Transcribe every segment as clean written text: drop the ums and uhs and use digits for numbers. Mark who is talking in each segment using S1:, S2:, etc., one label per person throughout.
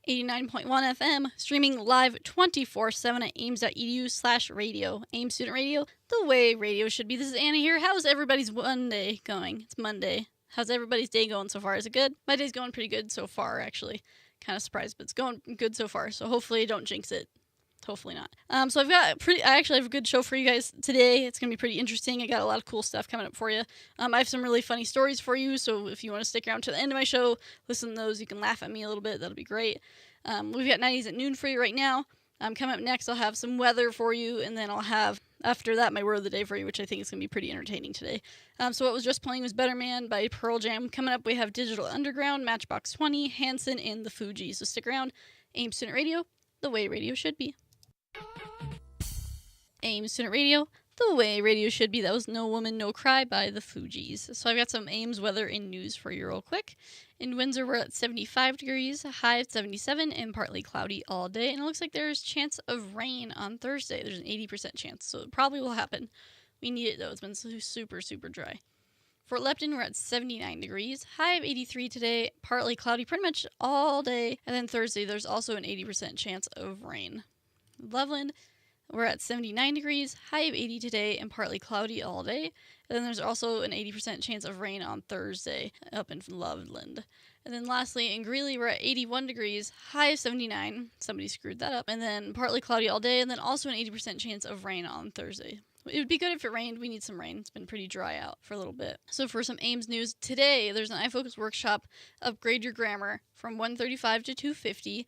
S1: 89.1 FM, streaming live 24/7 at ames.edu/radio. Ames Student Radio, the way radio should be. This is Anna here. How's everybody's Monday going? It's Monday. How's everybody's day going so far? Is it good? My day's going pretty good so far, actually. Kind of surprised, but it's going good so far, so hopefully I don't jinx it. Hopefully not. So I actually have a good show for you guys today. It's going to be pretty interesting. I got a lot of cool stuff coming up for you. I have some really funny stories for you, so if you want to stick around to the end of my show, listen to those. You can laugh at me a little bit. That'll be great. We've got 90s at noon for you right now. Coming up next, I'll have some weather for you, and then I'll have, after that, my word of the day for you, which I think is going to be pretty entertaining today. So what was just playing was Better Man by Pearl Jam. Coming up, we have Digital Underground, Matchbox 20, Hanson, and the Fugees. So stick around. Ames Student Radio, the way radio should be. Ames Student Radio, the way radio should be. That was No Woman, No Cry by the Fugees. So I've got some Ames weather and news for you real quick. In Windsor, we're at 75 degrees, high of 77, and partly cloudy all day. And it looks like there's a chance of rain on Thursday. There's an 80% chance, so it probably will happen. We need it, though. It's been super, super dry. Fort Lupton, we're at 79 degrees, high of 83 today, partly cloudy pretty much all day. And then Thursday, there's also an 80% chance of rain. Loveland, we're at 79 degrees, high of 80 today, and partly cloudy all day. And then there's also an 80% chance of rain on Thursday up in Loveland. And then lastly, in Greeley, we're at 81 degrees, high of 79. Somebody screwed that up. And then partly cloudy all day, and then also an 80% chance of rain on Thursday. It would be good if it rained. We need some rain. It's been pretty dry out for a little bit. So for some Ames news, today there's an iFocus workshop, Upgrade Your Grammar, from 1:35 to 2:50.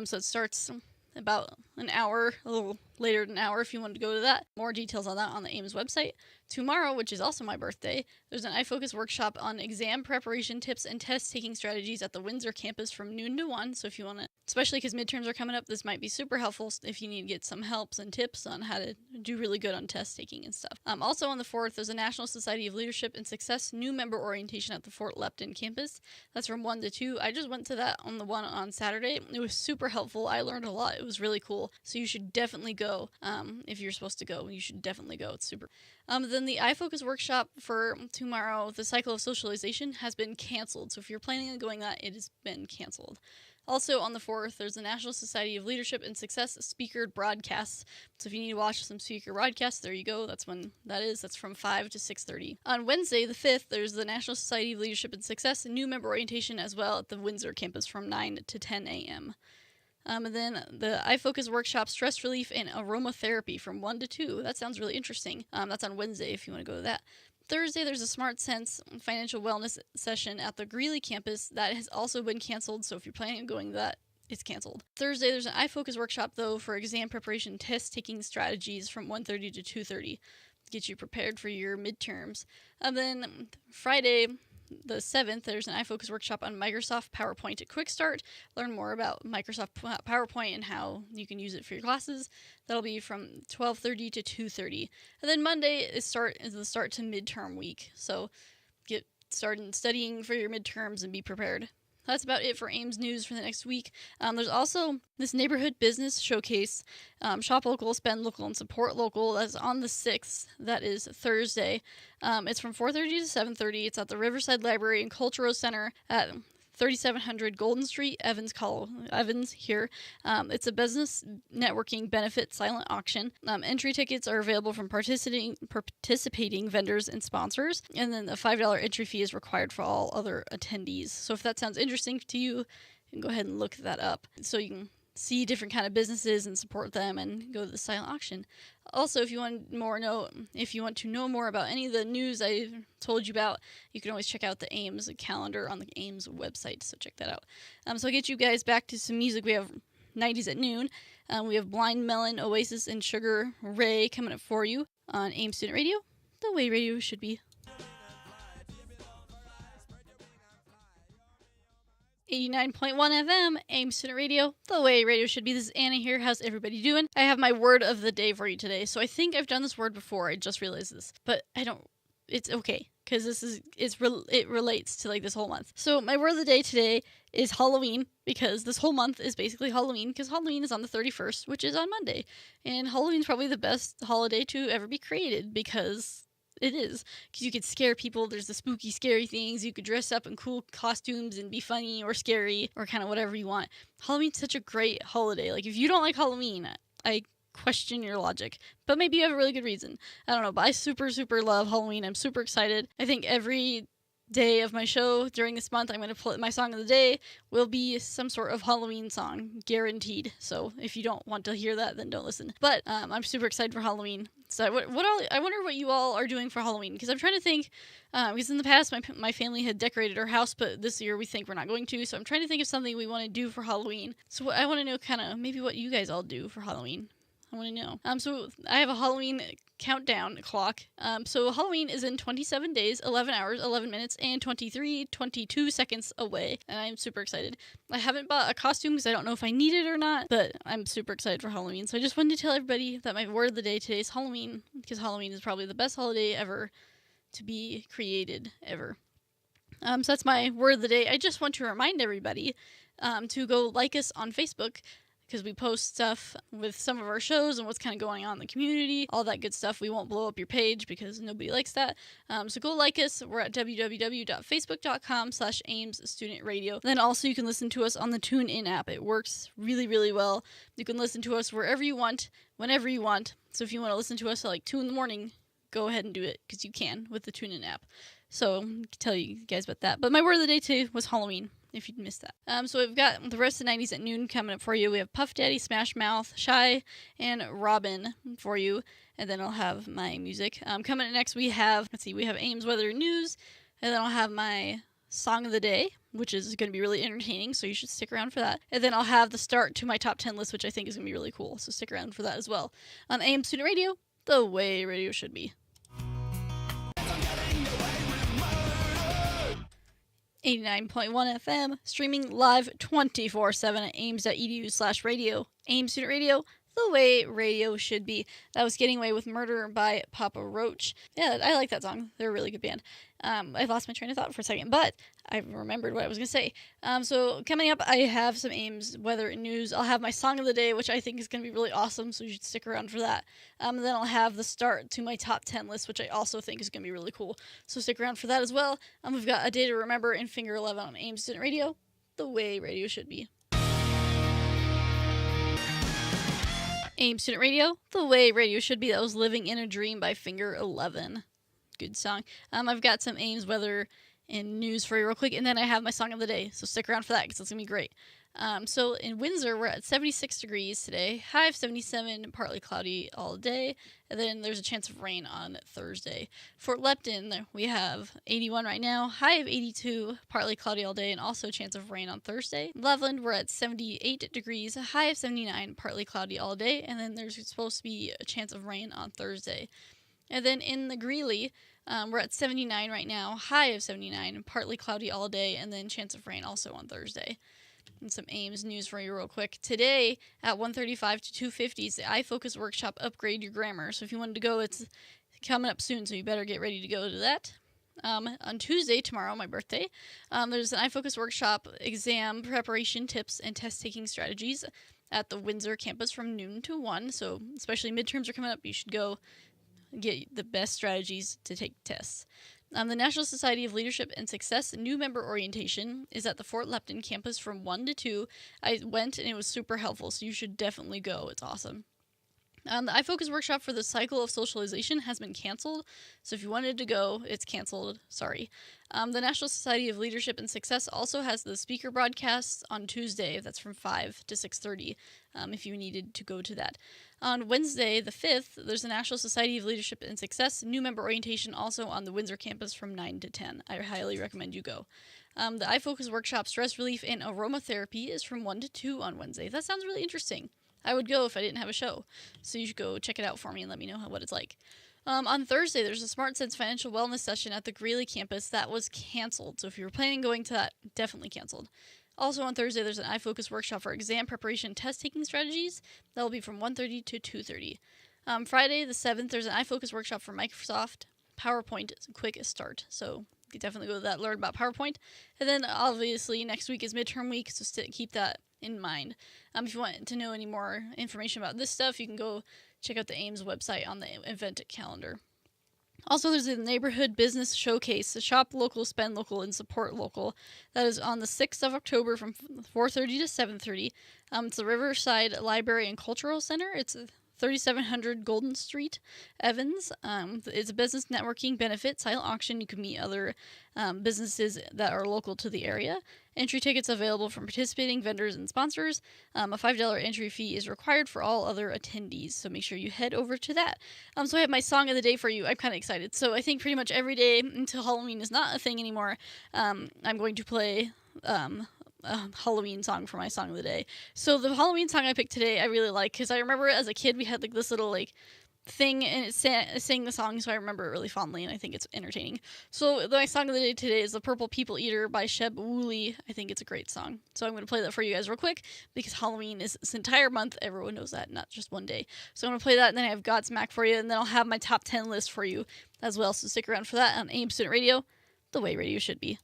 S1: So it starts about an hour, a little later than an hour if you want to go to that. More details on that on the Ames website. Tomorrow, which is also my birthday, there's an iFocus workshop on exam preparation tips and test-taking strategies at the Windsor campus from noon to 1. So if you want to, especially because midterms are coming up, this might be super helpful if you need to get some helps and tips on how to do really good on test-taking and stuff. Also on the 4th, there's a National Society of Leadership and Success new member orientation at the Fort Lupton campus. That's from 1 to 2. I just went to that on the one on Saturday. It was super helpful. I learned a lot. It was really cool. So you should definitely go. If you're supposed to go, you should definitely go. It's super. Then the iFocus workshop for tomorrow, the cycle of socialization, has been canceled. So if you're planning on going that, it has been canceled. Also on the 4th, there's the National Society of Leadership and Success speaker broadcasts. So if you need to watch some speaker broadcasts, there you go. That's when that is. That's from 5 to 6:30. On Wednesday, the 5th, there's the National Society of Leadership and Success new member orientation as well at the Windsor campus from 9 to 10 a.m. And then the iFocus workshop, Stress Relief and Aromatherapy from 1 to 2. That sounds really interesting. That's on Wednesday if you want to go to that. Thursday, there's a Smart Sense financial wellness session at the Greeley campus. That has also been canceled, so if you're planning on going to that, it's canceled. Thursday, there's an iFocus workshop, though, for exam preparation test-taking strategies from 1:30 to 2:30. Get you prepared for your midterms. And then Friday, the 7th, there's an iFocus workshop on Microsoft PowerPoint at Quick Start. Learn more about Microsoft PowerPoint and how you can use it for your classes. That'll be from 12:30 to 2:30. And then Monday is the start to midterm week. So get started studying for your midterms and be prepared. That's about it for Ames news for the next week. There's also this neighborhood business showcase, Shop Local, Spend Local, and Support Local. That's on the 6th. That is Thursday. It's from 4:30 to 7:30. It's at the Riverside Library and Cultural Center at 3700 Golden Street, Evans here. It's a business networking benefit silent auction. Entry tickets are available from participating vendors and sponsors, and then a $5 entry fee is required for all other attendees. So if that sounds interesting to you, you can go ahead and look that up so you can see different kind of businesses and support them and go to the silent auction. Also, if you want to know more about any of the news I told you about, you can always check out the Ames calendar on the Ames website, so check that out. So I'll get you guys back to some music. We have 90s at noon. We have Blind Melon, Oasis, and Sugar Ray coming up for you on Ames Student Radio, the way radio should be. 89.1 FM, Ames Student Radio, the way radio should be. This is Anna here. How's everybody doing? I have my word of the day for you today. So I think I've done this word before. I just realized this. But it's okay, because it relates to like this whole month. So my word of the day today is Halloween, because this whole month is basically Halloween, because Halloween is on the 31st, which is on Monday. And Halloween's probably the best holiday to ever be created, because it is, because you could scare people. There's the spooky, scary things. You could dress up in cool costumes and be funny or scary or kind of whatever you want. Halloween's such a great holiday. Like, if you don't like Halloween, I question your logic, but maybe you have a really good reason. I don't know, but I super, super love Halloween. I'm super excited. I think every day of my show during this month, I'm going to play my song of the day will be some sort of Halloween song, guaranteed. So if you don't want to hear that, then don't listen. But I'm super excited for Halloween. So I wonder what you all are doing for Halloween, because I'm trying to think, because in the past my family had decorated our house, but this year we think we're not going to. So I'm trying to think of something we want to do for Halloween. So I want to know kind of maybe what you guys all do for Halloween. I want to know. So I have a Halloween countdown clock. So Halloween is in 27 days, 11 hours, 11 minutes, and 22 seconds away. And I'm super excited. I haven't bought a costume because I don't know if I need it or not, but I'm super excited for Halloween. So I just wanted to tell everybody that my word of the day today is Halloween, because Halloween is probably the best holiday ever to be created, ever. So that's my word of the day. I just want to remind everybody to go like us on Facebook, because we post stuff with some of our shows and what's kind of going on in the community, all that good stuff. We won't blow up your page because nobody likes that. So go like us. We're at www.facebook.com/Ames Student Radio. Then also you can listen to us on the TuneIn app. It works really, really well. You can listen to us wherever you want, whenever you want. So if you want to listen to us at like 2 a.m, go ahead and do it, because you can with the TuneIn app. So I can tell you guys about that. But my word of the day today was Halloween, if you'd missed that. So we've got the rest of the 90s at noon coming up for you. We have Puff Daddy, Smash Mouth, Shy, and Robin for you. And then I'll have my music. Coming up next, we have Ames Weather and News. And then I'll have my song of the day, which is going to be really entertaining, so you should stick around for that. And then I'll have the start to my top 10 list, which I think is going to be really cool. So stick around for that as well. On AM Student Radio, the way radio should be. 89.1 FM, streaming live 24/7 at ames.edu/radio. Ames Student Radio, the way radio should be. That was Getting Away with Murder by Papa Roach. Yeah, I like that song. They're a really good band. I lost my train of thought for a second, but I remembered what I was going to say. So coming up, I have some Ames weather and news. I'll have my song of the day, which I think is going to be really awesome, so you should stick around for that. And then I'll have the start to my top 10 list, which I also think is going to be really cool. So stick around for that as well. We've got A Day to Remember in Finger 11 on Ames Student Radio, the way radio should be. Ames Student Radio, the way radio should be. That was Living in a Dream by Finger 11. Good song. I've got some Ames weather and news for you real quick, and then I have my song of the day, so stick around for that because it's going to be great. So in Windsor, we're at 76 degrees today, high of 77, partly cloudy all day, and then there's a chance of rain on Thursday. Fort Lupton, we have 81 right now, high of 82, partly cloudy all day, and also a chance of rain on Thursday. Loveland, we're at 78 degrees, high of 79, partly cloudy all day, and then there's supposed to be a chance of rain on Thursday. And then in the Greeley, we're at 79 right now, high of 79, partly cloudy all day, and then chance of rain also on Thursday. And some Ames news for you real quick. Today at 1:35 to 2:50 is the iFocus workshop Upgrade Your Grammar. So if you wanted to go, it's coming up soon, so you better get ready to go to that. On Tuesday, tomorrow, my birthday, there's an iFocus workshop exam preparation tips and test taking strategies at the Windsor campus from noon to 1. So especially midterms are coming up, you should go get the best strategies to take tests. The National Society of Leadership and Success new member orientation is at the Fort Lupton campus from 1 to 2. I went and it was super helpful, so you should definitely go. It's awesome. The iFocus workshop for the cycle of socialization has been canceled, so if you wanted to go, it's canceled. Sorry. The National Society of Leadership and Success also has the speaker broadcasts on Tuesday. That's from 5 to 6:30, if you needed to go to that. On Wednesday, the 5th, there's the National Society of Leadership and Success new member orientation also on the Windsor campus from 9 to 10. I highly recommend you go. The iFocus workshop Stress Relief and Aromatherapy is from 1 to 2 on Wednesday. That sounds really interesting. I would go if I didn't have a show. So you should go check it out for me and let me know what it's like. On Thursday, there's a Smart Sense Financial Wellness session at the Greeley campus that was canceled. So if you were planning on going to that, definitely canceled. Also on Thursday, there's an iFocus workshop for exam preparation test-taking strategies. That will be from 1:30 to 2:30. Friday, the 7th, there's an iFocus workshop for Microsoft PowerPoint Quick Start. So you definitely go to that, learn about PowerPoint. And then obviously next week is midterm week, so keep that in mind. If you want to know any more information about this stuff, you can go check out the Ames website on the event calendar. Also, there's a neighborhood business showcase, shop local, spend local, and support local. That is on the 6th of October from 4:30 to 7:30. It's the Riverside Library and Cultural Center. It's 3700 Golden Street, Evans. It's a business networking benefit silent auction. You can meet other businesses that are local to the area. Entry tickets available from participating vendors and sponsors. A $5 entry fee is required for all other attendees, so make sure you head over to that. So I have my song of the day for you. I'm kind of excited. So I think pretty much every day until Halloween is not a thing anymore, I'm going to play a Halloween song for my song of the day. So the Halloween song I picked today I really like because I remember as a kid we had like this little like thing and it sang the song, so I remember it really fondly and I think it's entertaining. So my song of the day today is The Purple People Eater by Sheb Wooley. I think it's a great song. So I'm going to play that for you guys real quick because Halloween is this entire month. Everyone knows that, not just one day. So I'm going to play that and then I have Godsmack for you and then I'll have my top 10 list for you as well. So stick around for that on AIM Student Radio, the way radio should be.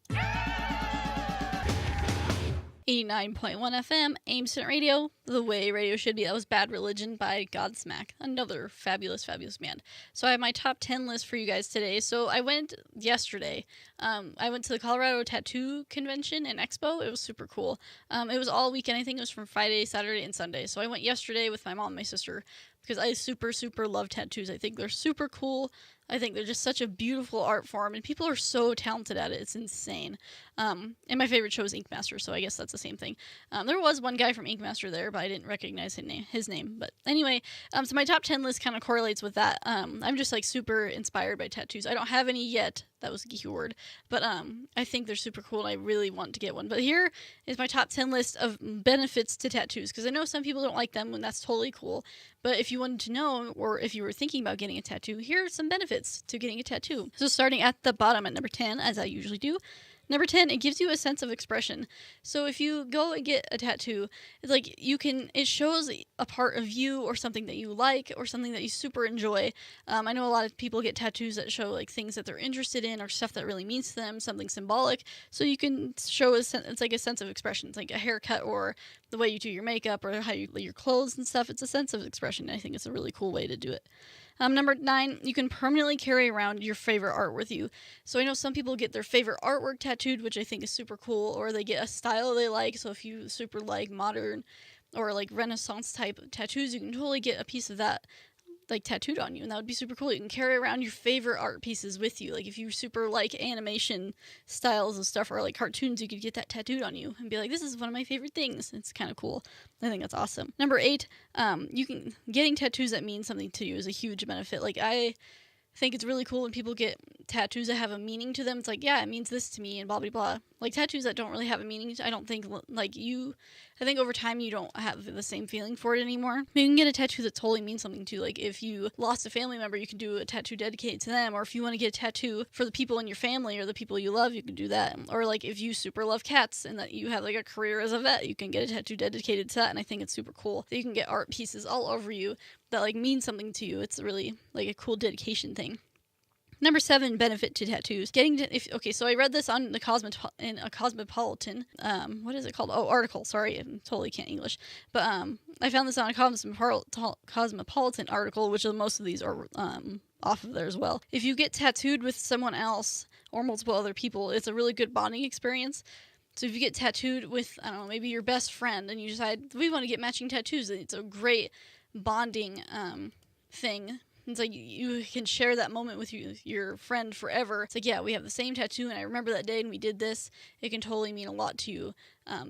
S1: 89.1 FM, AIM Student Radio, the way radio should be. That was Bad Religion by Godsmack, another fabulous, fabulous band. So I have my top 10 list for you guys today. So I went yesterday. I went to the Colorado Tattoo Convention and Expo. It was super cool. It was all weekend. I think it was from Friday, Saturday, and Sunday. So I went yesterday with my mom and my sister because I super, super love tattoos. I think they're super cool. I think they're just such a beautiful art form, and people are so talented at it. It's insane. And my favorite show is Ink Master, so I guess that's the same thing. There was one guy from Ink Master there, but I didn't recognize his name. But anyway, so my top 10 list kind of correlates with that. I'm just like super inspired by tattoos. I don't have any yet. That was a geeky word. But I think they're super cool, and I really want to get one. But here is my top 10 list of benefits to tattoos, because I know some people don't like them, and that's totally cool. But if you wanted to know, or if you were thinking about getting a tattoo, here are some benefits to getting a tattoo. So starting at the bottom at number 10, as I usually do. Number 10, it gives you a sense of expression. So if you go and get a tattoo, it's like it shows a part of you or something that you like or something that you super enjoy. I know a lot of people get tattoos that show like things that they're interested in or stuff that really means to them, something symbolic. So you can show it's like a sense of expression. It's like a haircut or the way you do your makeup or how you your clothes and stuff. It's a sense of expression. I think it's a really cool way to do it. Number 9, you can permanently carry around your favorite art with you. So I know some people get their favorite artwork tattooed, which I think is super cool, or they get a style they like. So if you super like modern or like Renaissance type tattoos, you can totally get a piece of that like tattooed on you, and that would be super cool. You can carry around your favorite art pieces with you. Like if you super like animation styles and stuff or like cartoons, you could get that tattooed on you and be like, this is one of my favorite things. It's kind of cool. I think that's awesome. Number 8, getting tattoos that mean something to you is a huge benefit. Like I think it's really cool when people get tattoos that have a meaning to them. It's like, yeah, it means this to me and blah, blah, blah. Like tattoos that don't really have a meaning, I don't think, I think over time you don't have the same feeling for it anymore. You can get a tattoo that totally means something to you. Like if you lost a family member, you can do a tattoo dedicated to them. Or if you want to get a tattoo for the people in your family or the people you love, you can do that. Or like if you super love cats and that you have like a career as a vet, you can get a tattoo dedicated to that. And I think it's super cool that you can get art pieces all over you that like mean something to you. It's really like a cool dedication thing. Number 7, benefit to tattoos. So I read this on the Cosmopolitan. What is it called? Oh, article. Sorry, I totally can't English. But I found this on a Cosmopolitan article, which most of these are off of there as well. If you get tattooed with someone else or multiple other people, it's a really good bonding experience. So if you get tattooed with, I don't know, maybe your best friend, and you decide we want to get matching tattoos, it's a great bonding thing. It's like you can share that moment with your friend forever. It's like, yeah, we have the same tattoo, and I remember that day, and we did this. It can totally mean a lot to you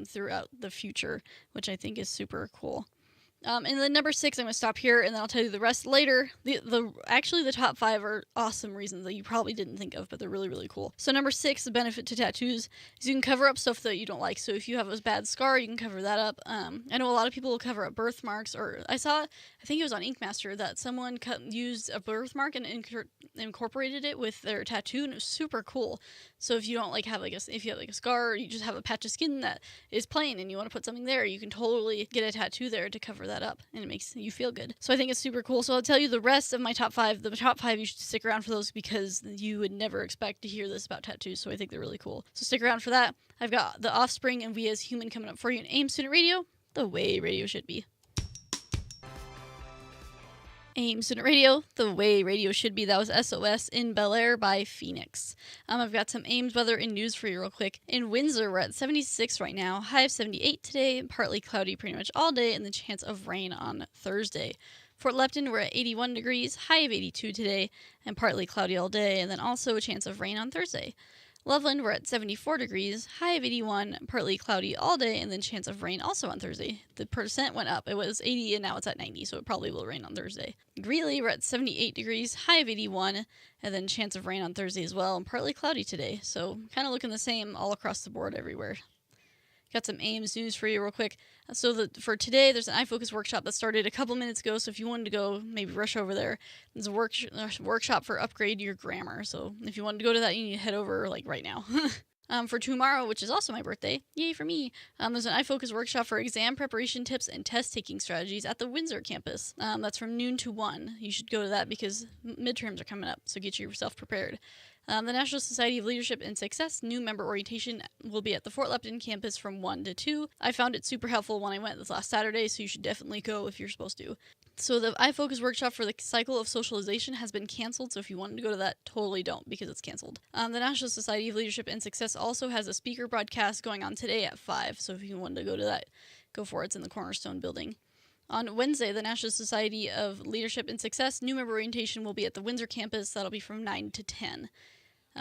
S1: throughout the future, which I think is super cool. And then number 6, I'm going to stop here, and then I'll tell you the rest later. Actually, the top 5 are awesome reasons that you probably didn't think of, but they're really, really cool. So number 6, the benefit to tattoos is you can cover up stuff that you don't like. So if you have a bad scar, you can cover that up. I know a lot of people will cover up birthmarks, or I think it was on Ink Master, that someone used a birthmark and incorporated it with their tattoo, and it was super cool. So if you don't if you have like a scar, or you just have a patch of skin that is plain and you want to put something there, you can totally get a tattoo there to cover that up, and it makes you feel good. So I think it's super cool. So I'll tell you the rest of my top 5. The top 5, you should stick around for those because you would never expect to hear this about tattoos, so I think they're really cool. So stick around for that. I've got The Offspring and We As Human coming up for you in AIM Student Radio, the way radio should be. AIM Student Radio, the way radio should be. That was SOS in Bel Air by Phoenix. I've got some Ames weather and news for you real quick. In Windsor, we're at 76 right now, high of 78 today, partly cloudy pretty much all day, and the chance of rain on Thursday. Fort Lupton, we're at 81 degrees, high of 82 today, and partly cloudy all day, and then also a chance of rain on Thursday. Loveland, we're at 74 degrees, high of 81, partly cloudy all day, and then chance of rain also on Thursday. The percent went up. It was 80 and now it's at 90, so it probably will rain on Thursday. Greeley, we're at 78 degrees, high of 81, and then chance of rain on Thursday as well, and partly cloudy today. So kind of looking the same all across the board everywhere. Got some Ames news for you real quick. So for today, there's an iFocus workshop that started a couple minutes ago, so if you wanted to go, maybe rush over there. There's a workshop for upgrade your grammar, so if you wanted to go to that, you need to head over like right now. For tomorrow, which is also my birthday, yay for me, there's an iFocus workshop for exam preparation tips and test-taking strategies at the Windsor campus. That's from noon to 1. You should go to that because midterms are coming up, so get yourself prepared. The National Society of Leadership and Success new member orientation will be at the Fort Lupton campus from 1 to 2. I found it super helpful when I went this last Saturday, so you should definitely go if you're supposed to. So the iFocus workshop for the cycle of socialization has been canceled, so if you wanted to go to that, totally don't because it's canceled. The National Society of Leadership and Success also has a speaker broadcast going on today at 5, so if you wanted to go to that, go for it. It's in the Cornerstone building. On Wednesday, the National Society of Leadership and Success new member orientation will be at the Windsor campus. That'll be from 9 to 10.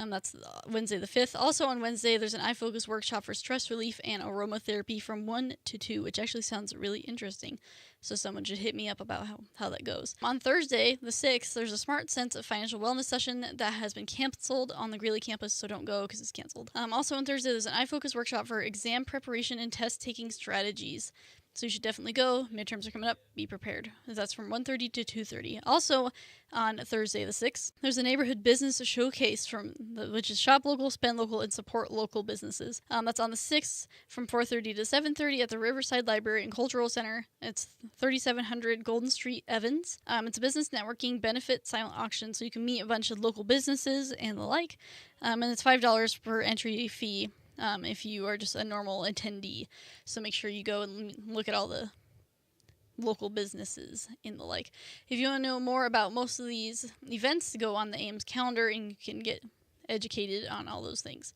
S1: That's Wednesday the 5th. Also on Wednesday, there's an iFocus workshop for stress relief and aromatherapy from 1 to 2, which actually sounds really interesting. So someone should hit me up about how that goes. On Thursday, the 6th, there's a Smart Sense of Financial Wellness session that has been canceled on the Greeley campus, so don't go because it's canceled. Also on Thursday, there's an iFocus workshop for exam preparation and test-taking strategies. So you should definitely go. Midterms are coming up. Be prepared. That's from 1:30 to 2:30. Also, on Thursday the 6th, there's a neighborhood business showcase which is shop local, spend local, and support local businesses. That's on the 6th from 4:30 to 7:30 at the Riverside Library and Cultural Center. It's 3700 Golden Street, Evans. It's a business networking benefit silent auction, so you can meet a bunch of local businesses and the like. And it's $5 per entry fee. If you are just a normal attendee. So make sure you go and look at all the local businesses and the like. If you want to know more about most of these events, go on the Ames calendar and you can get educated on all those things.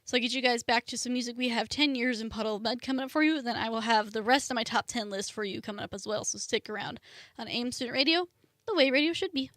S1: So I'll get you guys back to some music. We have 10 Years in Puddle of Mudd coming up for you. Then I will have the rest of my top 10 list for you coming up as well. So stick around on Ames Student Radio, the way radio should be.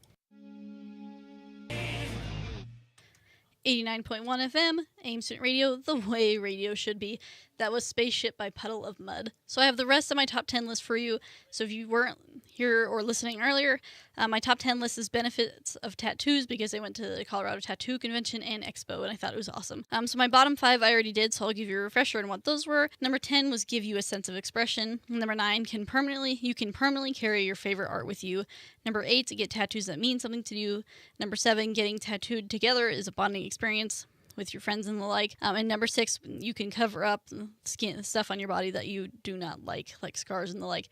S1: 89.1 FM, AIM Student Radio, the way radio should be. That was Spaceship by Puddle of Mudd. So I have the rest of my top 10 list for you. So if you weren't here or listening earlier, my top 10 list is benefits of tattoos because I went to the Colorado Tattoo Convention and Expo and I thought it was awesome. So my bottom 5 I already did, so I'll give you a refresher on what those were. Number 10 was give you a sense of expression. Number 9, you can permanently carry your favorite art with you. Number 8, to get tattoos that mean something to you. Number 7, getting tattooed together is a bonding experience with your friends and the like. And number 6, you can cover up stuff on your body that you do not like scars and the like.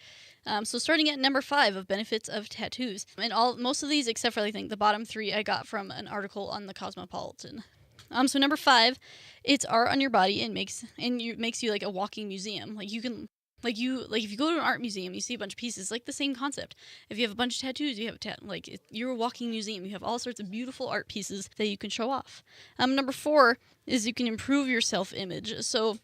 S1: So starting at number 5 of benefits of tattoos. And most of these, except for I think the bottom 3, I got from an article on the Cosmopolitan. So number 5, it's art on your body and makes you like a walking museum. Like you can if you go to an art museum, you see a bunch of pieces, like the same concept. If you have a bunch of tattoos, you have you're a walking museum. You have all sorts of beautiful art pieces that you can show off. Number 4 is you can improve your self-image. So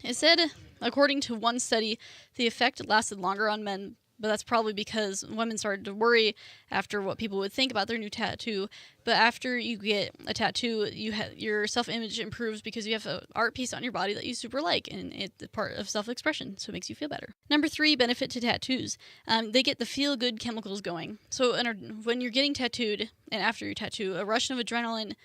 S1: it said, according to one study, the effect lasted longer on men, but that's probably because women started to worry after what people would think about their new tattoo. But after you get a tattoo, your self-image improves because you have an art piece on your body that you super like, and it's part of self-expression, so it makes you feel better. Number 3, benefit to tattoos. They get the feel-good chemicals going. So when you're getting tattooed, and after your tattoo, a rush of adrenaline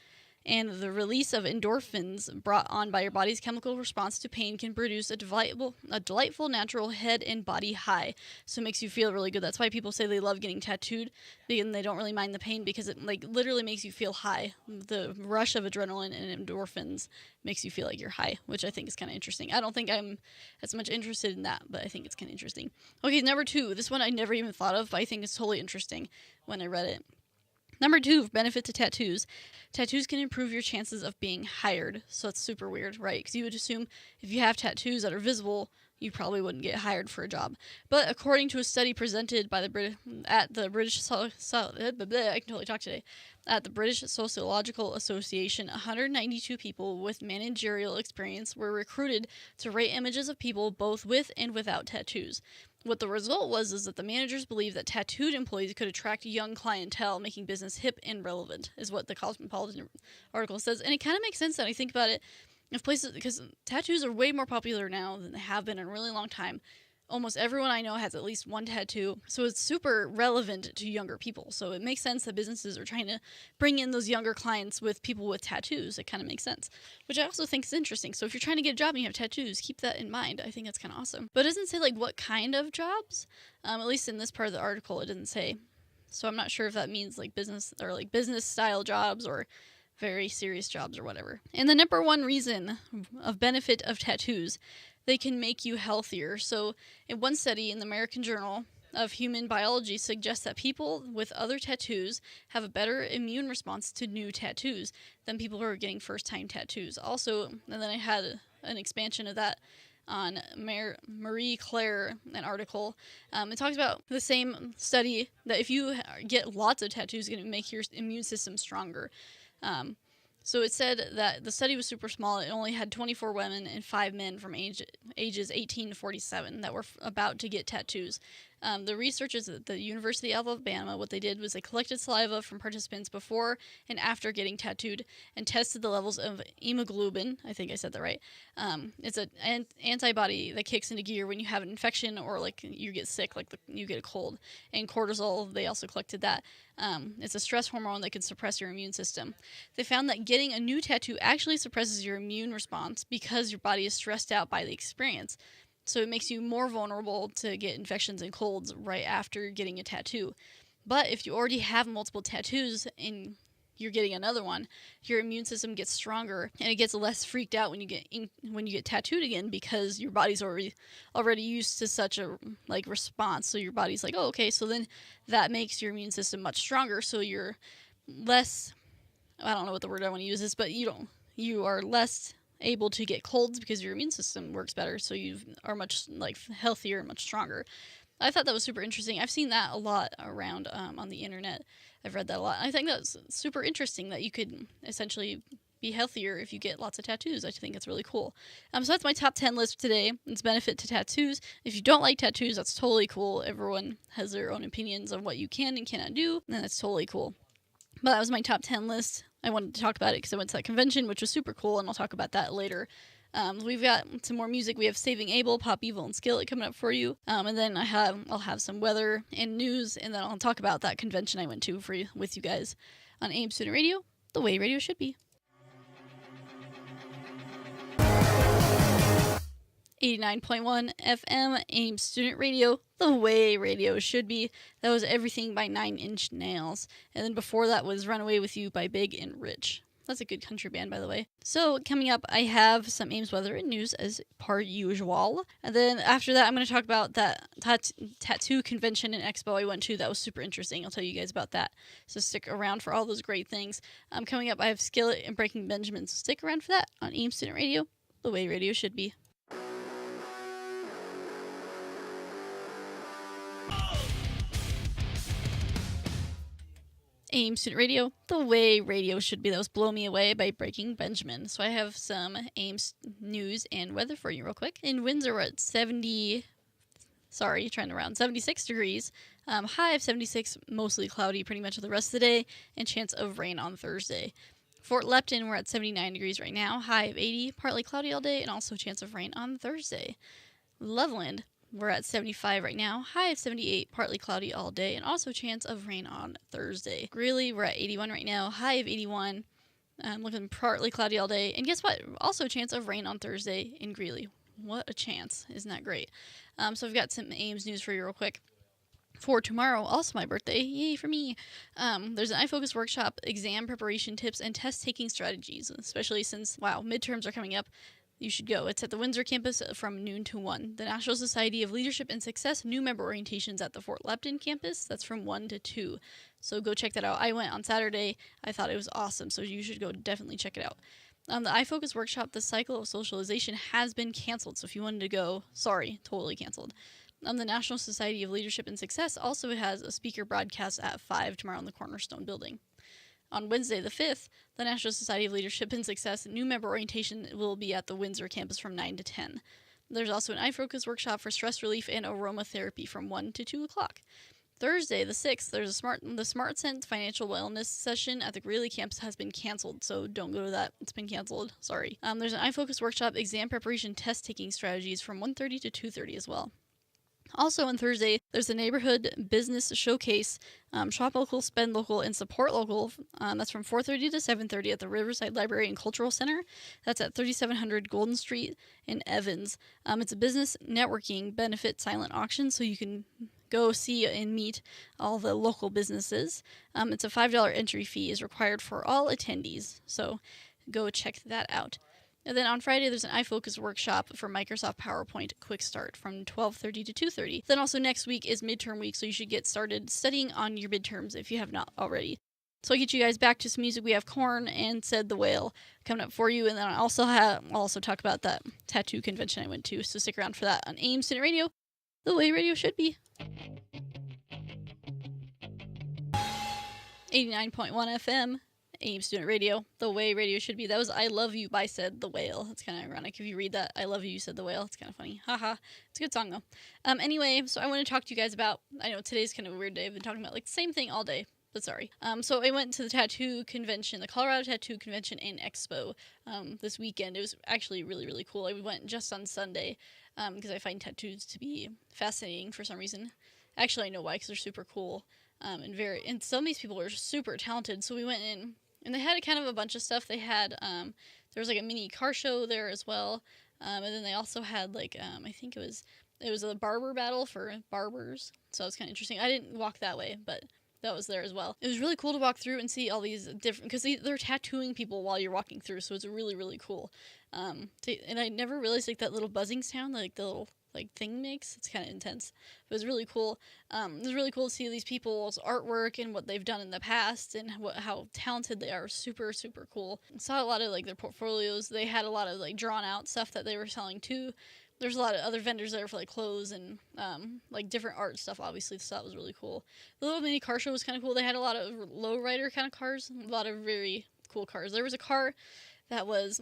S1: and the release of endorphins brought on by your body's chemical response to pain can produce a delightful natural head and body high. So it makes you feel really good. That's why people say they love getting tattooed, and they don't really mind the pain because it literally makes you feel high. The rush of adrenaline and endorphins makes you feel like you're high, which I think is kind of interesting. I don't think I'm as much interested in that, but I think it's kind of interesting. Okay, number 2. This one I never even thought of, but I think it's totally interesting when I read it. Number 2, benefit to tattoos. Tattoos can improve your chances of being hired. So it's super weird, right? Because you would assume if you have tattoos that are visible, you probably wouldn't get hired for a job. But according to a study presented by the British I can totally talk today. At the British Sociological Association, 192 people with managerial experience were recruited to rate images of people both with and without tattoos. What the result was is that the managers believed that tattooed employees could attract young clientele, making business hip and relevant, is what the Cosmopolitan article says. And it kind of makes sense that I think about it. If places, because tattoos are way more popular now than they have been in a really long time. Almost everyone I know has at least one tattoo, so it's super relevant to younger people. So it makes sense that businesses are trying to bring in those younger clients with people with tattoos. It kind of makes sense, which I also think is interesting. So if you're trying to get a job and you have tattoos, keep that in mind. I think that's kind of awesome. But it doesn't say like what kind of jobs. At least in this part of the article, it didn't say. So I'm not sure if that means like business or like business style jobs or very serious jobs or whatever. And the number one reason of benefit of tattoos, they can make you healthier. So in one study in the American Journal of Human Biology suggests that people with other tattoos have a better immune response to new tattoos than people who are getting first-time tattoos. Also, and then I had an expansion of that on Marie Claire, an article. It talks about the same study that if you get lots of tattoos, it's going to make your immune system stronger. So it said that the study was super small. It only had 24 women and 5 men from ages 18 to 47 that were about to get tattoos. The researchers at the University of Alabama, what they did was they collected saliva from participants before and after getting tattooed and tested the levels of hemoglobin. I think I said that right. It's an antibody that kicks into gear when you have an infection or like you get sick, like you get a cold. And cortisol, they also collected that. It's a stress hormone that can suppress your immune system. They found that getting a new tattoo actually suppresses your immune response because your body is stressed out by the experience. So it makes you more vulnerable to get infections and colds right after getting a tattoo. But if you already have multiple tattoos and you're getting another one, your immune system gets stronger and it gets less freaked out when you get tattooed again because your body's already used to such a response. So your body's like, oh, okay, so then that makes your immune system much stronger. So you're less, I don't know what the word I want to use is, but you are less able to get colds because your immune system works better, so you are much healthier and much stronger. I thought that was super interesting. I've seen that a lot around on the internet. I've read that a lot. I think that's super interesting that you could essentially be healthier if you get lots of tattoos. I think it's really cool. So that's my top 10 list today. It's benefit to tattoos. If you don't like tattoos, that's totally cool. Everyone has their own opinions on what you can and cannot do, and that's totally cool. But that was my top 10 list. I wanted to talk about it because I went to that convention, which was super cool, and I'll talk about that later. We've got some more music. We have Saving Abel, Pop Evil, and Skillet coming up for you. And then I'll have some weather and news, and then I'll talk about that convention I went to with you guys on AM Student Radio, the way radio should be. 89.1 FM, AIM Student Radio, the way radio should be. That was Everything by 9 Inch Nails. And then before that was Runaway With You by Big and Rich. That's a good country band, by the way. So coming up, I have some Ames weather and news as per usual. And then after that, I'm going to talk about that tattoo convention and expo I went to. That was super interesting. I'll tell you guys about that. So stick around for all those great things. Coming up, I have Skillet and Breaking Benjamin. So stick around for that on AIM Student Radio, the way radio should be. AIM Student Radio, the way radio should be. That was Blow Me Away by Breaking Benjamin. So I have some AIMS news and weather for you real quick. In Windsor, we're at 76 degrees. High of 76, mostly cloudy pretty much the rest of the day, and chance of rain on Thursday. Fort Lupton, we're at 79 degrees right now. High of 80, partly cloudy all day, and also chance of rain on Thursday. Loveland, we're at 75 right now, high of 78, partly cloudy all day, and also chance of rain on Thursday. Greeley, we're at 81 right now, high of 81, looking partly cloudy all day, and guess what? Also chance of rain on Thursday in Greeley. What a chance. Isn't that great? So I've got some Ames news for you real quick. For tomorrow, also my birthday, yay for me, there's an iFocus workshop, exam preparation tips, and test-taking strategies, especially since, midterms are coming up. You should go. It's at the Windsor campus from noon to 1. The National Society of Leadership and Success new member orientations at the Fort Lupton campus. That's from 1 to 2. So go check that out. I went on Saturday. I thought it was awesome, so you should go definitely check it out. The iFocus workshop, The Cycle of Socialization, has been canceled. So if you wanted to go, sorry, totally canceled. The National Society of Leadership and Success also has a speaker broadcast at 5 tomorrow in the Cornerstone building. On Wednesday the 5th, the National Society of Leadership and Success new member orientation will be at the Windsor campus from 9 to 10. There's also an iFocus workshop for stress relief and aromatherapy from 1 to 2 o'clock. Thursday the 6th, there's the Smart Sense Financial Wellness session at the Greeley campus has been canceled, so don't go to that. It's been canceled. Sorry. There's an iFocus workshop, exam preparation test taking strategies from 1:30 to 2:30 as well. Also on Thursday, there's a neighborhood business showcase, shop local, spend local, and support local. That's from 4:30 to 7:30 at the Riverside Library and Cultural Center. That's at 3700 Golden Street in Evans. It's a business networking benefit silent auction, so you can go see and meet all the local businesses. It's a $5 entry fee is required for all attendees, so go check that out. And then on Friday, there's an iFocus workshop for Microsoft PowerPoint Quick Start from 12:30 to 2:30. Then also next week is midterm week, so you should get started studying on your midterms if you have not already. So I'll get you guys back to some music. We have Korn and Said the Whale coming up for you, and then I'll also talk about that tattoo convention I went to, so stick around for that on AIM Student Radio, the way radio should be. 89.1 FM. AIM Student Radio, the way radio should be. That was I Love You by Said the Whale. It's kind of ironic if you read that. I love you, said the whale. It's kind of funny. Haha. It's a good song, though. Anyway, so I want to talk to you guys about, I know today's kind of a weird day. I've been talking about like the same thing all day, but sorry. So I went to the tattoo convention, the Colorado Tattoo Convention and Expo this weekend. It was actually really, really cool. I went just on Sunday because I find tattoos to be fascinating for some reason. Actually, I know why, because they're super cool. And some of these people are super talented. So we went in, and they had kind of a bunch of stuff. They had, there was like a mini car show there as well. And then they also had like, I think it was a barber battle for barbers. So it was kind of interesting. I didn't walk that way, but that was there as well. It was really cool to walk through and see all these different, because they're tattooing people while you're walking through. So it's really, really cool. And I never realized like that little buzzing sound, like the little like thing makes. It's kind of intense. It was really cool. It was really cool to see these people's artwork and what they've done in the past and how talented they are. Super, super cool. I saw a lot of like their portfolios. They had a lot of like drawn out stuff that they were selling too. There's a lot of other vendors there for like clothes and like different art stuff, obviously, so that was really cool. The little mini car show was kind of cool. They had a lot of lowrider kind of cars, a lot of very cool cars. There was a car that was,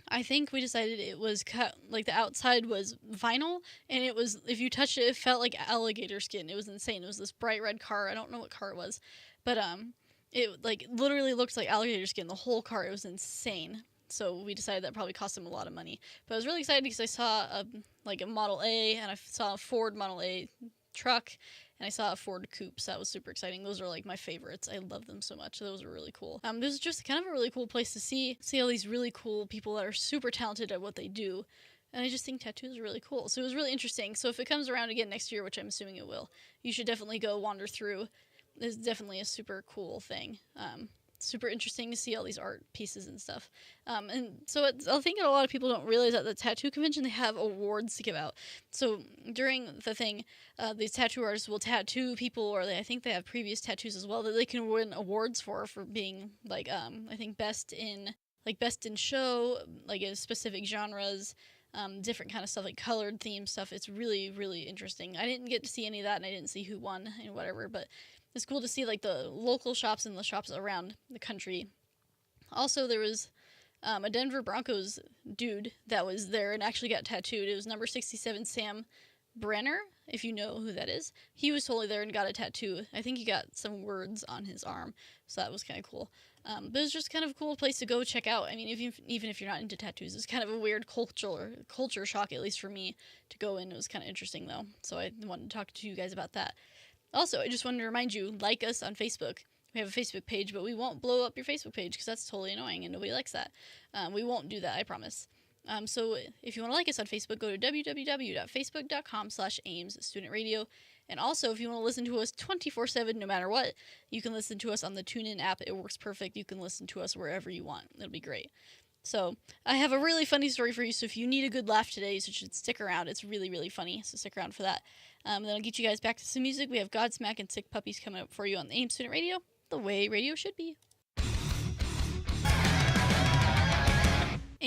S1: I think we decided it was cut, like the outside was vinyl, and it was, if you touched it, it felt like alligator skin. It was insane. It was this bright red car. I don't know what car it was, but it like literally looked like alligator skin, the whole car. It was insane. So we decided that probably cost them a lot of money. But I was really excited because I saw a Model A, and I saw a Ford Model A truck, and I saw a Ford Coupe, so that was super exciting. Those are like my favorites. I love them so much. Those are really cool. This is just kind of a really cool place to see all these really cool people that are super talented at what they do. And I just think tattoos are really cool. So it was really interesting. So if it comes around again next year, which I'm assuming it will, you should definitely go wander through. It's definitely a super cool thing. Super interesting to see all these art pieces and stuff. And so I think a lot of people don't realize that the tattoo convention, they have awards to give out. So during the thing, these tattoo artists will tattoo people, or I think they have previous tattoos as well that they can win awards for being like, I think best in show, like in specific genres, different kind of stuff, like colored theme stuff. It's really, really interesting. I didn't get to see any of that, and I didn't see who won and whatever, but it's cool to see like the local shops and the shops around the country. Also, there was a Denver Broncos dude that was there and actually got tattooed. It was number 67 Sam Brenner, if you know who that is. He was totally there and got a tattoo. I think he got some words on his arm, so that was kind of cool. But it was just kind of a cool place to go check out. I mean, even if you're not into tattoos, it's kind of a weird culture shock, at least for me, to go in. It was kind of interesting, though, so I wanted to talk to you guys about that. Also, I just wanted to remind you, like us on Facebook. We have a Facebook page, but we won't blow up your Facebook page because that's totally annoying and nobody likes that. We won't do that, I promise. So if you want to like us on Facebook, go to www.facebook.com/AIMS Student Radio. And also, if you want to listen to us 24/7, no matter what, you can listen to us on the TuneIn app. It works perfect. You can listen to us wherever you want. It'll be great. So I have a really funny story for you. So if you need a good laugh today, you should stick around. It's really, really funny. So stick around for that. Then I'll get you guys back to some music. We have Godsmack and Sick Puppies coming up for you on the AIM Student Radio, the way radio should be.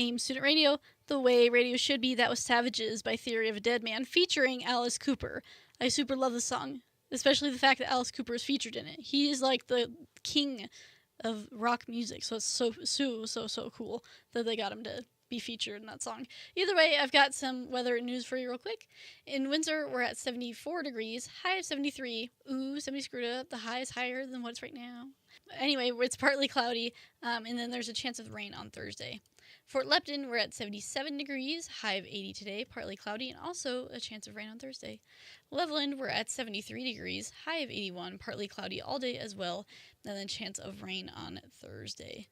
S1: AIM Student Radio, the way radio should be. That was Savages by Theory of a Dead Man, featuring Alice Cooper. I super love the song, especially the fact that Alice Cooper is featured in it. He is like the king of rock music, so it's so cool that they got him to be featured in that song. Either way, I've got some weather and news for you real quick. In Windsor, we're at 74 degrees, high of 73. Ooh, somebody screwed up. The high is higher than what it's right now. Anyway, it's partly cloudy, and then there's a chance of rain on Thursday. Fort Lupton, we're at 77 degrees, high of 80 today, partly cloudy, and also a chance of rain on Thursday. Levelland, we're at 73 degrees, high of 81, partly cloudy all day as well, and then chance of rain on Thursday.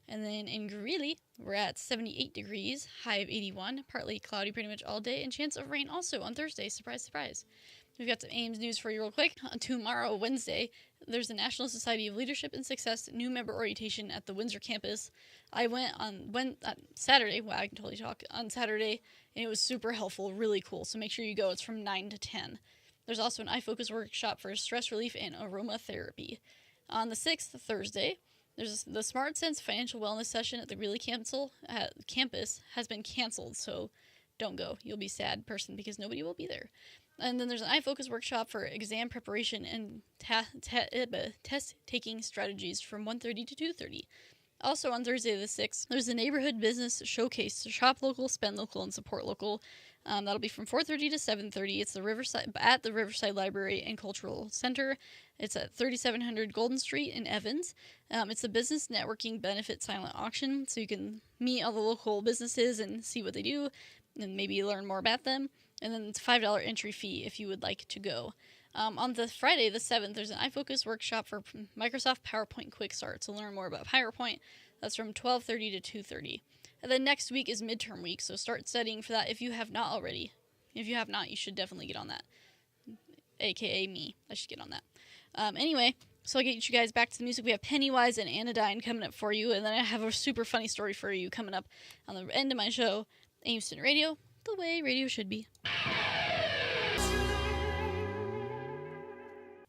S1: And then in Greeley, we're at 78 degrees, high of 81, partly cloudy pretty much all day, and chance of rain also on Thursday. Surprise, surprise. We've got some Ames news for you real quick. Tomorrow, Wednesday, there's the National Society of Leadership and Success new member orientation at the Windsor campus. I went on Saturday. Wow, I can totally talk. On Saturday, and it was super helpful, really cool. So make sure you go. It's from 9 to 10. There's also an iFocus workshop for stress relief and aromatherapy. On the 6th, Thursday, there's the Smart Sense Financial Wellness session at the Greeley campus has been canceled, so don't go. You'll be a sad person because nobody will be there. And then there's an iFocus workshop for exam preparation and test-taking strategies from 1:30 to 2:30. Also on Thursday the 6th, there's the Neighborhood Business Showcase. Shop local, spend local, and support local. That'll be from 4:30 to 7:30. It's at the Riverside Library and Cultural Center. It's at 3700 Golden Street in Evans. It's a business networking benefit silent auction, so you can meet all the local businesses and see what they do, and maybe learn more about them. And then it's a $5 entry fee if you would like to go. On the Friday, the 7th, there's an iFocus workshop for Microsoft PowerPoint Quick Start. To learn more about PowerPoint, that's from 12:30 to 2:30. And then next week is midterm week, so start studying for that if you have not already. If you have not, you should definitely get on that. AKA me. I should get on that. Anyway, so I'll get you guys back to the music. We have Pennywise and Anodyne coming up for you, and then I have a super funny story for you coming up on the end of my show. AIM Student Radio, the way radio should be.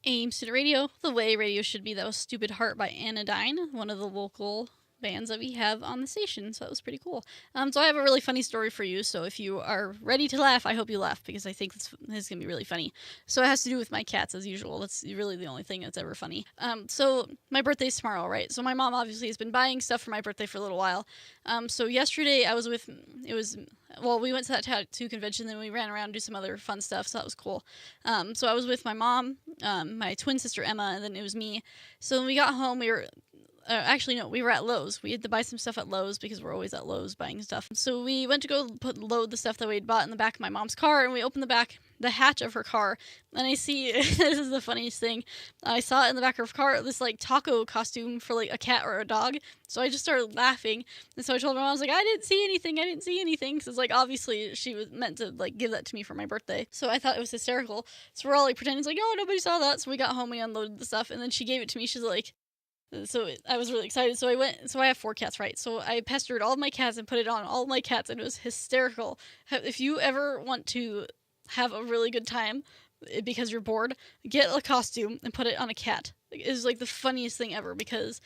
S1: AIM Student Radio, the way radio should be. That was Stupid Heart by Anodyne, one of the local bands that we have on the station, so that was pretty cool. So I have a really funny story for you, so if you are ready to laugh, I hope you laugh, because I think this is going to be really funny. So it has to do with my cats, as usual. That's really the only thing that's ever funny. So my birthday's tomorrow, right? So my mom obviously has been buying stuff for my birthday for a little while. So yesterday we went to that tattoo convention, then we ran around and do some other fun stuff, so that was cool. So I was with my mom, my twin sister Emma, and then it was me. So when we got home, we were at Lowe's. We had to buy some stuff at Lowe's because we're always at Lowe's buying stuff. So we went to go load the stuff that we had bought in the back of my mom's car, and we opened the hatch of her car, and I see, this is the funniest thing, I saw in the back of her car this like taco costume for like a cat or a dog, so I just started laughing, and so I told my mom, I was like, I didn't see anything, because like obviously she was meant to like give that to me for my birthday, so I thought it was hysterical, so we're all like pretending, like, oh, nobody saw that, so we got home, we unloaded the stuff, and then she gave it to me, she's like, so I was really excited. So I have 4 cats, right? So I pestered all of my cats and put it on all of my cats, and it was hysterical. If you ever want to have a really good time because you're bored, get a costume and put it on a cat. It is like the funniest thing ever, because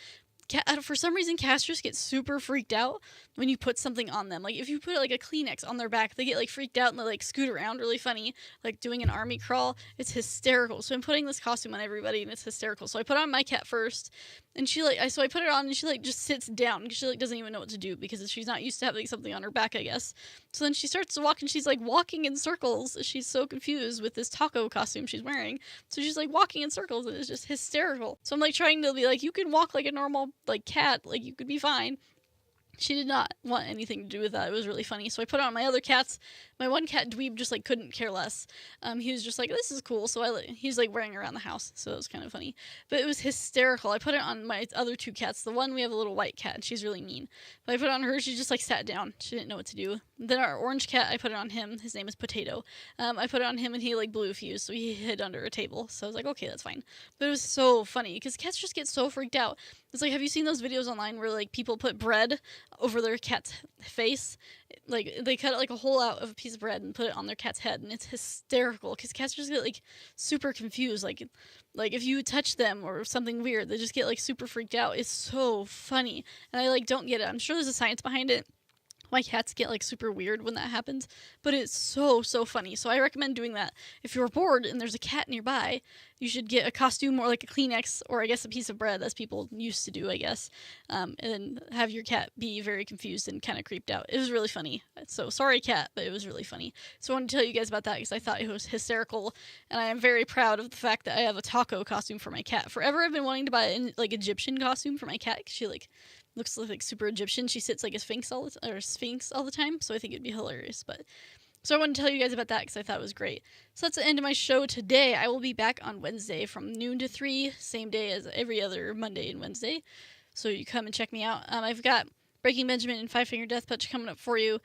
S1: for some reason, cats just get super freaked out when you put something on them. Like, if you put, like, a Kleenex on their back, they get, like, freaked out and they, like, scoot around really funny, like doing an army crawl. It's hysterical. So I'm putting this costume on everybody, and it's hysterical. So I put on my cat first, and she, like, I put it on, and she, like, just sits down, because she, like, doesn't even know what to do, because she's not used to having something on her back, I guess. So then she starts to walk, and she's, like, walking in circles. She's so confused with this taco costume she's wearing. So she's, like, walking in circles, and it's just hysterical. So I'm, like, trying to be like, you can walk like a normal, like, cat, like, you could be fine. She did not want anything to do with that. It was really funny. So I put it on my other cats. My one cat, Dweeb, just, like, couldn't care less. He was just like, this is cool. So he's, like, wearing it around the house. So it was kind of funny. But it was hysterical. I put it on my other 2 cats. The one, we have a little white cat, and she's really mean. But I put it on her. She just, like, sat down. She didn't know what to do. Then our orange cat, I put it on him. His name is Potato. I put it on him, and he, like, blew a fuse. So he hid under a table. So I was like, okay, that's fine. But it was so funny, because cats just get so freaked out. It's like, have you seen those videos online where, like, people put bread over their cat's face? Like, they cut, like, a hole out of a piece of bread and put it on their cat's head, and it's hysterical, because cats just get, like, super confused. Like, if you touch them or something weird, they just get, like, super freaked out. It's so funny, and I, like, don't get it. I'm sure there's a science behind it, My cats get like super weird when that happens, but it's so funny. So I recommend doing that. If you're bored and there's a cat nearby, you should get a costume or like a Kleenex or I guess a piece of bread, as people used to do, I guess, and then have your cat be very confused and kind of creeped out. It was really funny. So sorry, cat, but it was really funny. So I wanted to tell you guys about that because I thought it was hysterical, and I am very proud of the fact that I have a taco costume for my cat. Forever I've been wanting to buy an like Egyptian costume for my cat because she like looks like super Egyptian. She sits like a sphinx all the time, so I think it'd be hilarious. But so I wanted to tell you guys about that because I thought it was great. So that's the end of my show today. I will be back on Wednesday from noon to 3, same day as every other Monday and Wednesday. So you come and check me out. I've got Breaking Benjamin and Five Finger Death Punch coming up for you.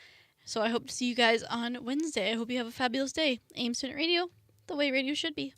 S1: So I hope to see you guys on Wednesday. I hope you have a fabulous day. AIM Student Radio, the way radio should be.